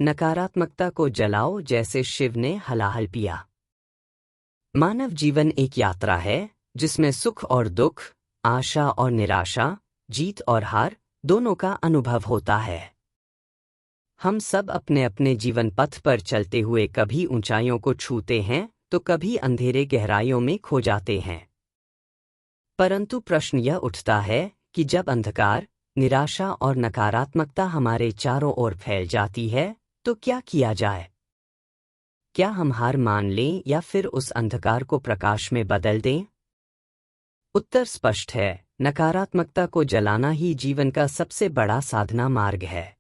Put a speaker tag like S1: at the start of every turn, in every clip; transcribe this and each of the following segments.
S1: नकारात्मकता को जलाओ जैसे शिव ने हलाहल पिया। मानव जीवन एक यात्रा है जिसमें सुख और दुख, आशा और निराशा, जीत और हार दोनों का अनुभव होता है। हम सब अपने अपने जीवन पथ पर चलते हुए कभी ऊंचाइयों को छूते हैं तो कभी अंधेरे गहराइयों में खो जाते हैं। परंतु प्रश्न यह उठता है कि जब अंधकार, निराशा और नकारात्मकता हमारे चारों ओर फैल जाती है तो क्या किया जाए? क्या हम हार मान लें या फिर उस अंधकार को प्रकाश में बदल दें? उत्तर स्पष्ट है, नकारात्मकता को जलाना ही जीवन का सबसे बड़ा साधना मार्ग है।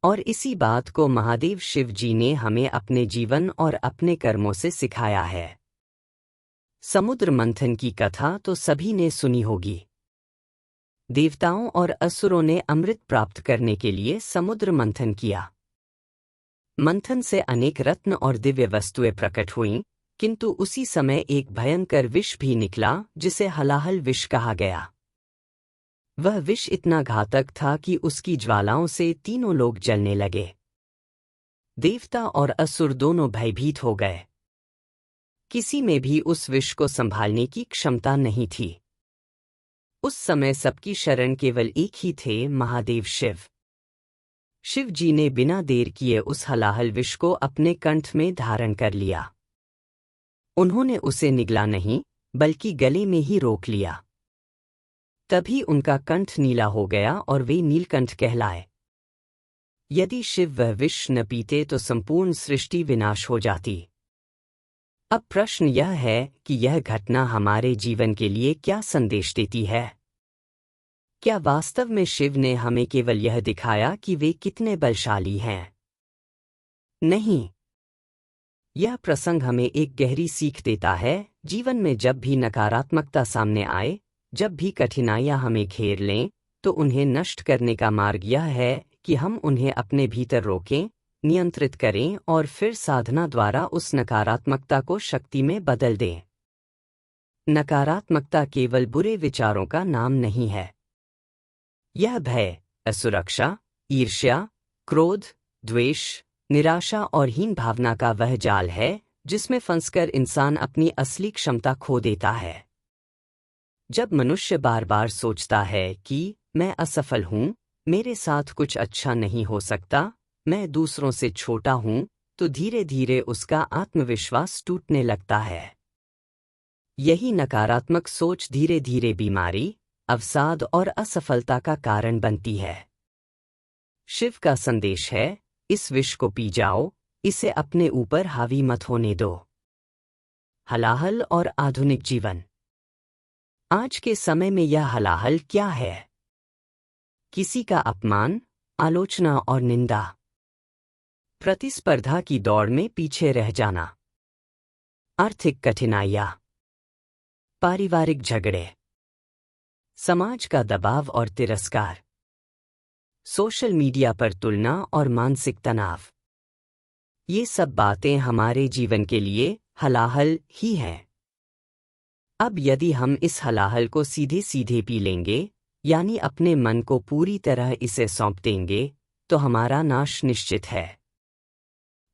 S1: और इसी बात को महादेव शिव जी ने हमें अपने जीवन और अपने कर्मों से सिखाया है। समुद्र मंथन की कथा तो सभी ने सुनी होगी। देवताओं और असुरों ने अमृत प्राप्त करने के लिए समुद्र मंथन किया। मंथन से अनेक रत्न और दिव्य वस्तुएं प्रकट हुईं, किंतु उसी समय एक भयंकर विष भी निकला जिसे हलाहल विष कहा गया। वह विष इतना घातक था कि उसकी ज्वालाओं से तीनों लोग जलने लगे। देवता और असुर दोनों भयभीत हो गए। किसी में भी उस विष को संभालने की क्षमता नहीं थी। उस समय सबकी शरण केवल एक ही थे, महादेव शिव। शिव जी ने बिना देर किए उस हलाहल विष को अपने कंठ में धारण कर लिया। उन्होंने उसे निगला नहीं, बल्कि गले में ही रोक लिया। तभी उनका कंठ नीला हो गया और वे नीलकंठ कहलाए। यदि शिव वह विष न पीते तो संपूर्ण सृष्टि विनाश हो जाती। अब प्रश्न यह है कि यह घटना हमारे जीवन के लिए क्या संदेश देती है? क्या वास्तव में शिव ने हमें केवल यह दिखाया कि वे कितने बलशाली हैं? नहीं। यह प्रसंग हमें एक गहरी सीख देता है। जीवन में जब भी नकारात्मकता सामने आए, जब भी कठिनाइयां हमें घेर लें, तो उन्हें नष्ट करने का मार्ग यह है कि हम उन्हें अपने भीतर रोकें, नियंत्रित करें और फिर साधना द्वारा उस नकारात्मकता को शक्ति में बदल दें। नकारात्मकता केवल बुरे विचारों का नाम नहीं है। यह भय, असुरक्षा, ईर्ष्या, क्रोध, द्वेष, निराशा और हीन भावना का वह जाल है जिसमें फंसकर इंसान अपनी असली क्षमता खो देता है। जब मनुष्य बार बार सोचता है कि मैं असफल हूं, मेरे साथ कुछ अच्छा नहीं हो सकता, मैं दूसरों से छोटा हूं, तो धीरे धीरे उसका आत्मविश्वास टूटने लगता है। यही नकारात्मक सोच धीरे धीरे बीमारी, अवसाद और असफलता का कारण बनती है। शिव का संदेश है, इस विष को पी जाओ, इसे अपने ऊपर हावी मत होने दो। हलाहल और आधुनिक जीवन। आज के समय में यह हलाहल क्या है? किसी का अपमान, आलोचना और निंदा, प्रतिस्पर्धा की दौड़ में पीछे रह जाना, आर्थिक कठिनाइयां, पारिवारिक झगड़े, समाज का दबाव और तिरस्कार, सोशल मीडिया पर तुलना और मानसिक तनाव। ये सब बातें हमारे जीवन के लिए हलाहल ही हैं। अब यदि हम इस हलाहल को सीधे सीधे पी लेंगे, यानी अपने मन को पूरी तरह इसे सौंप देंगे, तो हमारा नाश निश्चित है।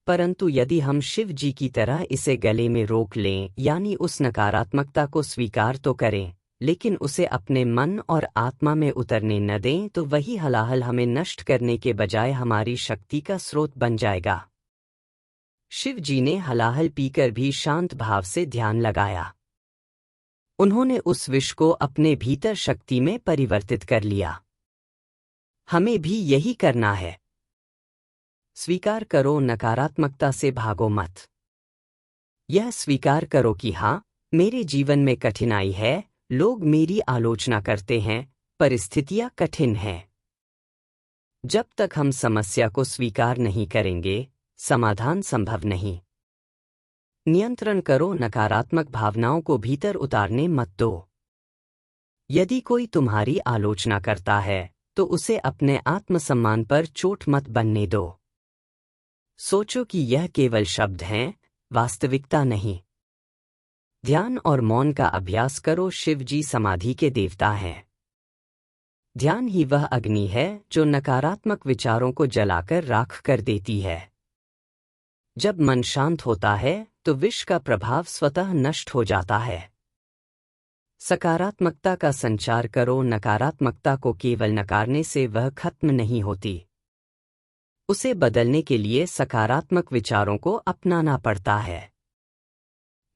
S1: परंतु यदि हम शिव जी की तरह इसे गले में रोक लें, यानी उस नकारात्मकता को स्वीकार तो करें, लेकिन उसे अपने मन और आत्मा में उतरने न दें, तो वही हलाहल हमें नष्ट करने के बजाय हमारी शक्ति का स्रोत बन जाएगा। शिव जी ने हलाहल पीकर भी शांत भाव से ध्यान लगाया। उन्होंने उस विष को अपने भीतर शक्ति में परिवर्तित कर लिया। हमें भी यही करना है। स्वीकार करो, नकारात्मकता से भागो मत। यह स्वीकार करो कि हाँ, मेरे जीवन में कठिनाई है, लोग मेरी आलोचना करते हैं, परिस्थितियां कठिन हैं। जब तक हम समस्या को स्वीकार नहीं करेंगे, समाधान संभव नहीं। नियंत्रण करो, नकारात्मक भावनाओं को भीतर उतारने मत दो। यदि कोई तुम्हारी आलोचना करता है, तो उसे अपने आत्मसम्मान पर चोट मत बनने दो। सोचो कि यह केवल शब्द हैं, वास्तविकता नहीं। ध्यान और मौन का अभ्यास करो, शिव जी समाधि के देवता हैं। ध्यान ही वह अग्नि है जो नकारात्मक विचारों को जलाकर राख कर देती है। जब मन शांत होता है तो विष का प्रभाव स्वतः नष्ट हो जाता है। सकारात्मकता का संचार करो। नकारात्मकता को केवल नकारने से वह खत्म नहीं होती। उसे बदलने के लिए सकारात्मक विचारों को अपनाना पड़ता है।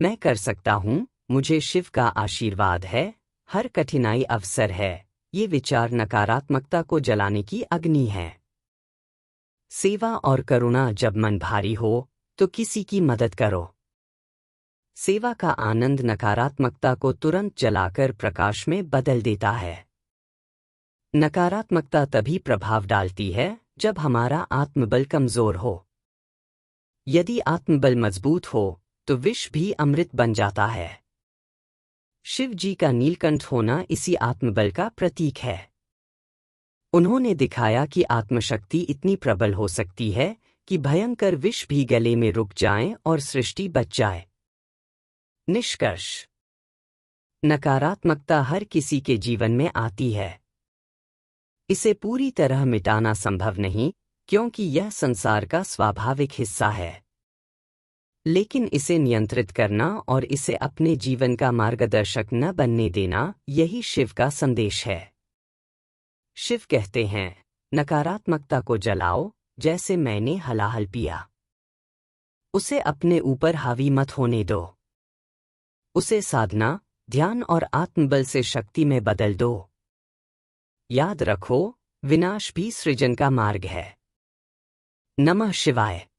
S1: मैं कर सकता हूँ, मुझे शिव का आशीर्वाद है, हर कठिनाई अवसर है। ये विचार नकारात्मकता को जलाने की अग्नि है। सेवा और करुणा। जब मन भारी हो तो किसी की मदद करो। सेवा का आनंद नकारात्मकता को तुरंत जलाकर प्रकाश में बदल देता है। नकारात्मकता तभी प्रभाव डालती है जब हमारा आत्मबल कमजोर हो। यदि आत्मबल मजबूत हो तो विष भी अमृत बन जाता है। शिव जी का नीलकंठ होना इसी आत्मबल का प्रतीक है। उन्होंने दिखाया कि आत्मशक्ति इतनी प्रबल हो सकती है कि भयंकर विष भी गले में रुक जाएं और सृष्टि बच जाए। निष्कर्ष: नकारात्मकता हर किसी के जीवन में आती है। इसे पूरी तरह मिटाना संभव नहीं, क्योंकि यह संसार का स्वाभाविक हिस्सा है। लेकिन इसे नियंत्रित करना और इसे अपने जीवन का मार्गदर्शक न बनने देना, यही शिव का संदेश है। शिव कहते हैं, नकारात्मकता को जलाओ जैसे मैंने हलाहल पिया। उसे अपने ऊपर हावी मत होने दो। उसे साधना, ध्यान और आत्मबल से शक्ति में बदल दो। याद रखो, विनाश भी सृजन का मार्ग है। नमः शिवाय।